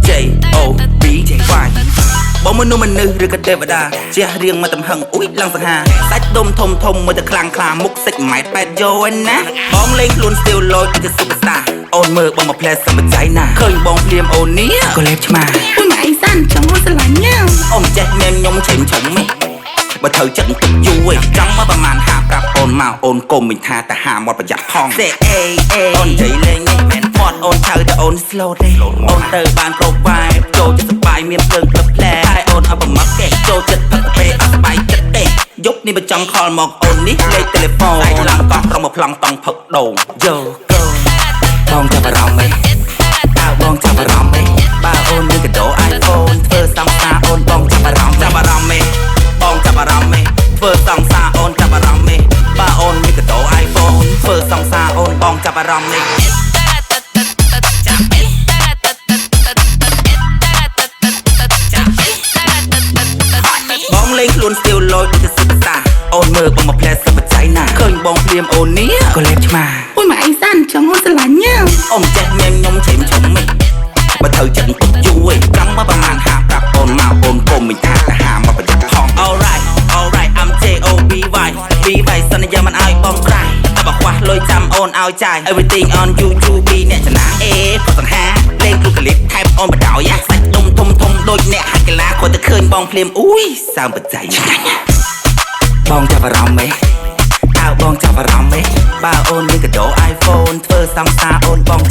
J-O-B-Y បងមនុស្សឬក៏ទេវតាជះរៀងមកទំហឹងអ៊ុយឡើងសង្ហាសាច់ដុំធំធំមួយទៅខ្លាំងខ្លាមុខសិចម៉ែត្រ8យ៉ូឯណាបងលេងខ្លួនស្ទៀវលយទៅស៊ុបស្តាអូនមើលបងមកផ្លែសម្បជ័យណាឃើញបងភ្លាមអូននេះក៏លេបឆ្មាអូនមកអីសាន់ចង់មកស្រឡាញ់ញ៉ាំអូនចេះញ៉ាំខ្ញុំឆេមឆុងម៉េបើត្រូវចិត្តទុកយូរឯងចង់មកប្រហែល5ប្រាប់អូនមកអូនកុំមិញថាតែហាមាត់ប្រយ័ត្នផងសេអេអូននិយាយលេងនេះមែនផត់អូនឆៅតែអូន slow ទេអូនទៅបានប្រូវ៉ាយចូលចិត្តសប្បាយមានភ្លើងក្លឹបផ្លែហើយអូនអត់ប្រមាត់ទេចូលចិត្តផឹកកាហ្វេអត់សប្បាយចិត្តទេយប់នេះបើចង់ខលមកអូននេះលេខទូរស័ព្ទឯងឡើងកោះក្រុងមកប្លង់តង់ផឹកដូងយោកូបងចាប់អារម្មណ៍ទេតើបងចាប់អារម្មណ៍ទេបើអូនមានកដោ iPhone ធ្វើសង្សារអូនបងចាប់អារម្មណ៍ទេបងចាប់អារម្មណ៍ទេធ្វើសង្សារអូនចាប់អារម្មណ៍ទេបើអូនមានកដោ iPhone ធ្វើសង្សារអូនបងចាប់អារម្មណ៍ទេបងលេងខ្លួនស្ទៀវលយទៅស៊ុបស្តាអូនមើលបងមកផ្លែសម្បជ័យណាឃើញបងភ្លាមអូននេះក៏លេបឆ្មាអូនមកអីសាន់ចង់អូនស្រឡាញ់ញ៉ាំអូនចេះញ៉ាំខ្ញុំឆេមឆុងមិនបើត្រូវចិត្តទុកយូរឯងចង់មកប្រហែល5ប្រាប់អូនមកអូនកុំមិញថាតែហាមកប្រយ័ត្នផង alright I'm J-O-B-Y សន្យាមិនឲ្យបងក្រៃតែបើខ្វះលុយចាំអូនឲ្យចាយ everything on YouTube អ្នកចំណាអេក៏សង្ហាលេងគ្រូកលិកថែមអូនបដោយសាច់ដុំធំដូចអ្នកហាត់កីឡាគាត់ទៅឃើញបងភ្លាមអ៊ុយសើមបច្ច័យឆ្ងាញ់បងចាប់អារម្មណ៍ទេតើបងចាប់អារម្មណ៍ទេបើអូនមានកដោ iPhone ធ្វើសង្សារអូនបង